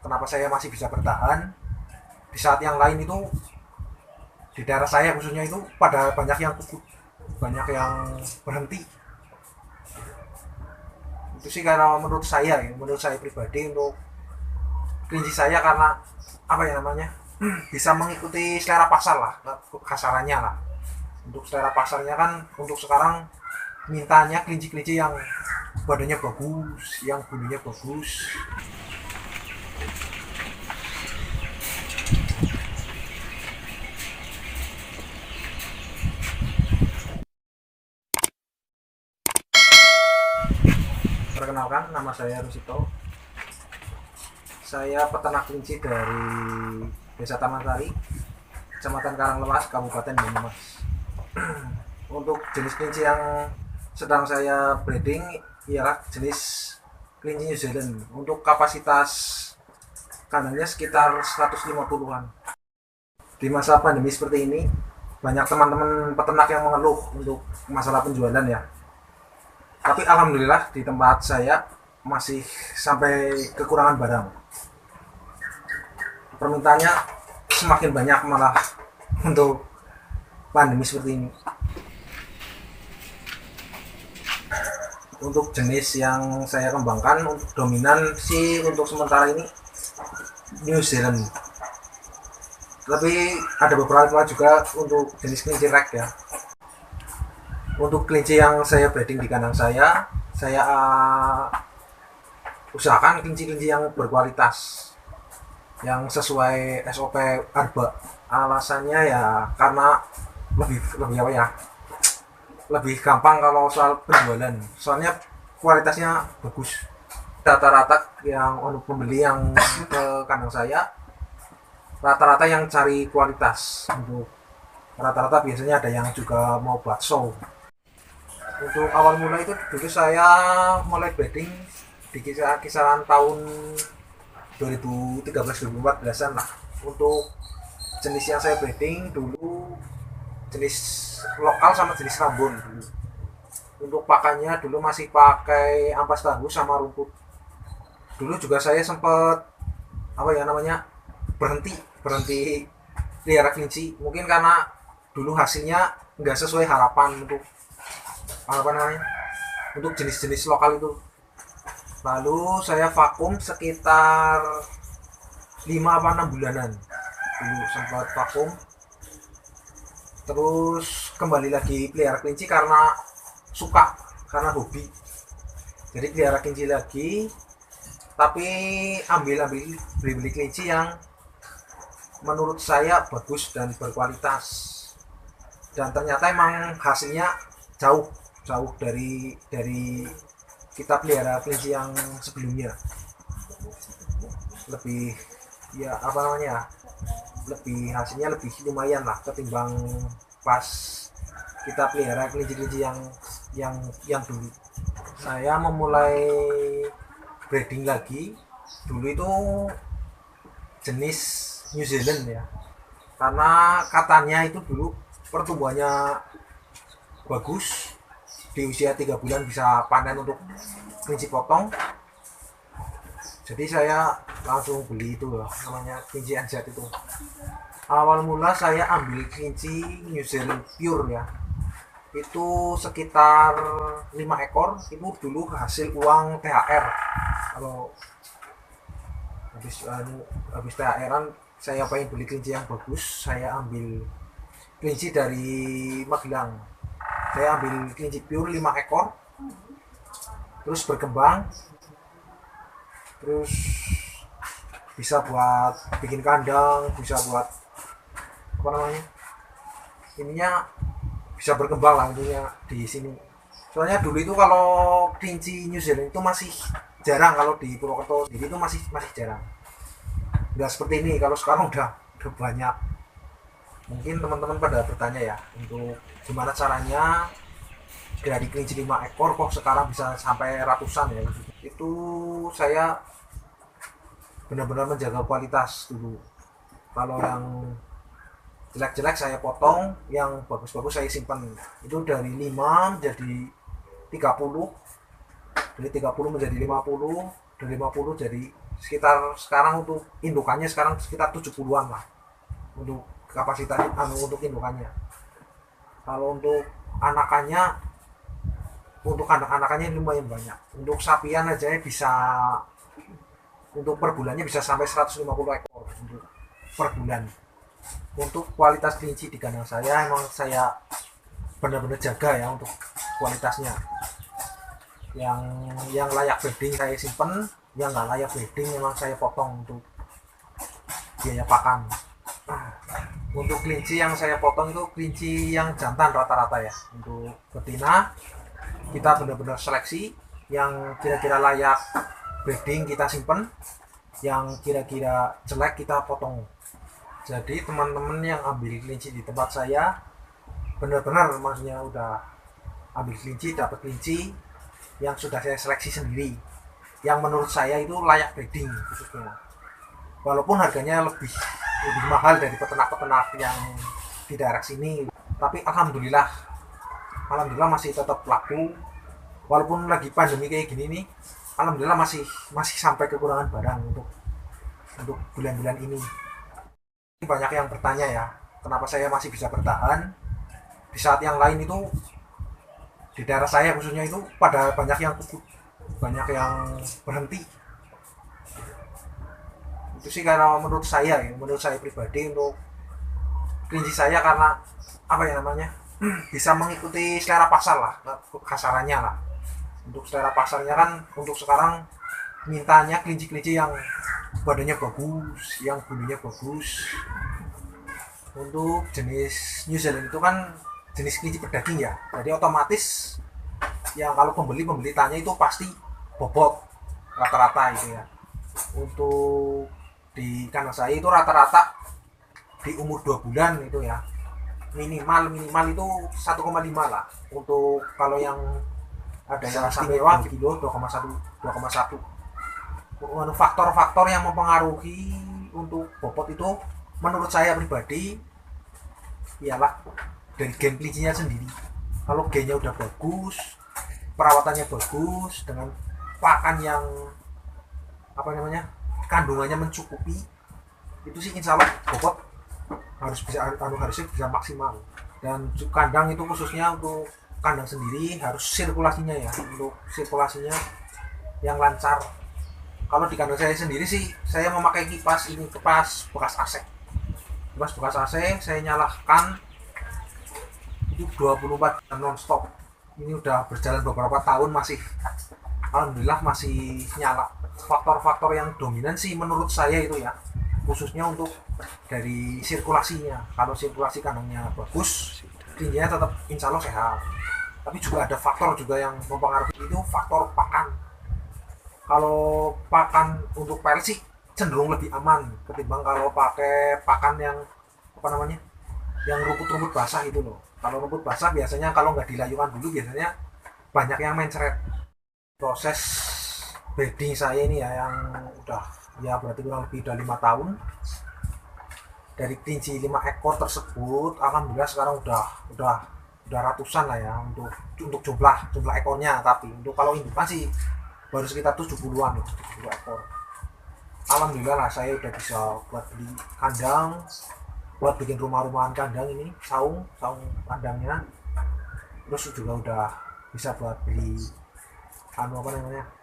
kenapa saya masih bisa bertahan di saat yang lain itu di daerah saya khususnya itu pada banyak yang gugur, banyak yang berhenti. Itu sih karena menurut saya pribadi untuk kelinci saya karena apa ya namanya bisa mengikuti selera pasar lah kasarannya lah. Untuk selera pasarnya kan untuk sekarang mintanya kelinci-kelinci yang badannya bagus, yang bulunya bagus. Perkenalkan, nama saya Rusito. Saya peternak kelinci dari Desa Taman Sari, Kecamatan Karanglemas, Kabupaten Banyumas. Untuk jenis kelinci yang sedang saya breeding ialah jenis kelinci New Zealand. Untuk kapasitas kandangnya sekitar 150-an. Di masa pandemi seperti ini, banyak teman-teman peternak yang mengeluh untuk masalah penjualan ya. Tapi alhamdulillah di tempat saya masih sampai kekurangan barang. Permintaannya semakin banyak malah untuk pandemi seperti ini. Untuk jenis yang saya kembangkan untuk dominan sih untuk sementara ini New Zealand. Tapi ada beberapa juga untuk jenis kelinci rek ya. Untuk kelinci yang saya breeding di kandang saya usahakan kelinci-kelinci yang berkualitas, yang sesuai SOP ARBA. Alasannya ya karena lebih apa ya? Lebih gampang kalau soal penjualan. Soalnya kualitasnya bagus. Rata-rata yang untuk pembeli yang ke kandang saya rata-rata yang cari kualitas. Untuk rata-rata biasanya ada yang juga mau bakso. Untuk awal mula itu dulu saya mulai breeding di kisaran tahun 2013-2014an lah. Untuk jenis yang saya breeding dulu jenis lokal sama jenis Rambon dulu. Untuk pakannya dulu masih pakai ampas tahu sama rumput. Dulu juga saya sempat apa ya namanya berhenti pelihara kelinci, mungkin karena dulu hasilnya nggak sesuai harapan untuk apa namanya untuk jenis-jenis lokal itu. Lalu saya vakum sekitar 5 apa 6 bulanan dulu sempat vakum, terus kembali lagi pelihara kelinci karena suka, karena hobi. Jadi pelihara kelinci lagi, tapi beli kelinci yang menurut saya bagus dan berkualitas, dan ternyata emang hasilnya jauh jauh dari kita pelihara kelinci yang sebelumnya. Lebih ya apa namanya lebih hasilnya lebih lumayan lah ketimbang pas kita pelihara kelinci-kelinci yang dulu. Saya memulai breeding lagi dulu itu jenis New Zealand ya, karena katanya itu dulu pertumbuhannya bagus, di usia 3 bulan bisa panen untuk kelinci potong. Jadi saya langsung beli itu loh, namanya kelinci NZ itu. Awal mula saya ambil kelinci New Zealand pure ya, itu sekitar 5 ekor. Itu dulu hasil uang THR. Kalau habis THR-an saya pengen beli kelinci yang bagus, saya ambil kelinci dari Magelang. Saya ambil kelinci pure 5 ekor, terus berkembang, terus bisa buat bikin kandang, bisa buat apa namanya ininya, bisa berkembang lah intinya di sini. Soalnya dulu itu kalau kelinci New Zealand itu masih jarang, kalau di Purwokerto jadi itu masih jarang. Nggak seperti ini, kalau sekarang udah banyak. Mungkin teman-teman pada bertanya ya, untuk gimana caranya dari kelinci 5 ekor kok sekarang bisa sampai ratusan ya. Itu saya benar-benar menjaga kualitas dulu. Kalau yang jelek-jelek saya potong, yang bagus-bagus saya simpan. Itu dari 5 menjadi 30, dari 30 menjadi 50, dari 50 jadi sekitar sekarang untuk indukannya sekarang sekitar 70-an lah untuk kapasitas untuk indukannya. Kalau untuk anakannya, untuk anak-anakannya lumayan banyak. Untuk sapian aja bisa, untuk per bulannya bisa sampai 150 ekor untuk per bulan. Untuk kualitas kelinci di kandang saya emang saya benar-benar jaga ya untuk kualitasnya. Yang layak breeding saya simpen, yang nggak layak breeding memang saya potong untuk biaya pakan. Untuk kelinci yang saya potong itu kelinci yang jantan rata-rata ya. Untuk betina kita benar-benar seleksi, yang kira-kira layak breeding kita simpen, yang kira-kira jelek kita potong. Jadi teman-teman yang ambil kelinci di tempat saya benar-benar maksudnya udah ambil kelinci, dapat kelinci yang sudah saya seleksi sendiri, yang menurut saya itu layak breeding khususnya. Walaupun harganya lebih mahal dari peternak-peternak yang di daerah sini, tapi alhamdulillah masih tetap laku. Walaupun lagi pandemi kayak gini nih, alhamdulillah masih sampai kekurangan barang untuk bulan-bulan ini. Banyak yang bertanya ya, kenapa saya masih bisa bertahan di saat yang lain itu di daerah saya khususnya itu pada banyak yang berhenti. Itu sih karena menurut saya pribadi untuk kelinci saya, karena apa ya namanya, bisa mengikuti selera pasar lah kasarannya lah. Untuk selera pasarnya kan untuk sekarang mintanya kelinci-kelinci yang badannya bagus, yang bulunya bagus. Untuk jenis New Zealand itu kan jenis kelinci berdaging ya, jadi otomatis yang kalau pembeli tanya itu pasti bobot rata-rata itu ya. Untuk di kandang saya itu rata-rata di umur 2 bulan itu ya, minimal itu 1,5 lah. Untuk kalau yang ada yang sampai 2 kilo 2,1. Faktor-faktor yang mempengaruhi untuk bobot itu menurut saya pribadi ialah dari gen kelincinya sendiri. Kalau gennya udah bagus, perawatannya bagus, dengan pakan yang apa namanya, kandungannya mencukupi, itu sih insya Allah bobot harusnya bisa maksimal. Dan kandang itu khususnya untuk kandang sendiri harus sirkulasinya ya, untuk sirkulasinya yang lancar. Kalau di kandang saya sendiri sih saya memakai kipas bekas AC. Kipas bekas AC saya nyalakan itu 24 jam non-stop. Ini udah berjalan beberapa tahun masih alhamdulillah masih nyala. Faktor-faktor yang dominan sih menurut saya itu ya, khususnya untuk dari sirkulasinya. Kalau sirkulasi kandangnya bagus, kelinci tetap insya Allah sehat. Tapi juga ada faktor juga yang mempengaruhi, itu faktor pakan. Kalau pakan untuk pel sih cenderung lebih aman ketimbang kalau pakai pakan yang apa namanya, yang rumput-rumput basah itu loh. Kalau rumput basah biasanya kalau nggak dilayukan dulu biasanya banyak yang mencret. Proses breeding saya ini ya yang udah ya berarti kurang lebih udah 5 tahun. Dari kelinci 5 ekor tersebut alhamdulillah sekarang udah ratusan lah ya untuk jumlah ekornya. Tapi untuk kalau indukan sih baru sekitar 70-an, 70 ekor. Alhamdulillah lah saya udah bisa buat beli kandang, buat bikin rumah-rumahan kandang ini, saung kandangnya. Terus juga udah bisa buat beli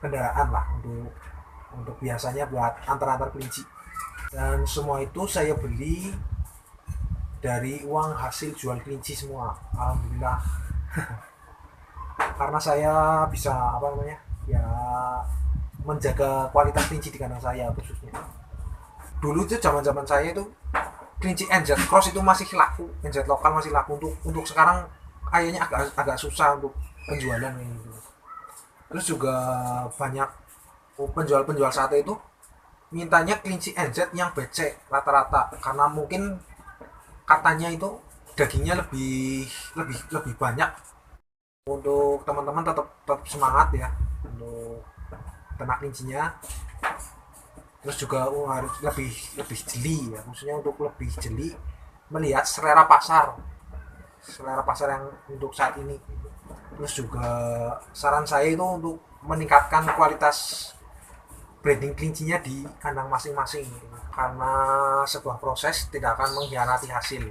kendaraan lah untuk biasanya buat antar-antar kelinci. Dan semua itu saya beli dari uang hasil jual kelinci semua, alhamdulillah. Karena saya bisa ya menjaga kualitas kelinci di kandang saya khususnya. Dulu itu zaman saya itu kelinci NZ Cross itu masih laku, NZ lokal masih laku. Untuk sekarang kayaknya agak susah untuk penjualan gitu. Terus juga banyak penjual sate itu mintanya kelinci NZ yang becek rata-rata, karena mungkin katanya itu dagingnya lebih banyak. Untuk teman-teman tetap semangat ya untuk ternak kelincinya. Terus juga harus lebih jeli ya, maksudnya untuk lebih jeli melihat selera pasar yang untuk saat ini. Terus juga saran saya itu untuk meningkatkan kualitas branding kelincinya di kandang masing-masing, karena sebuah proses tidak akan mengkhianati hasil.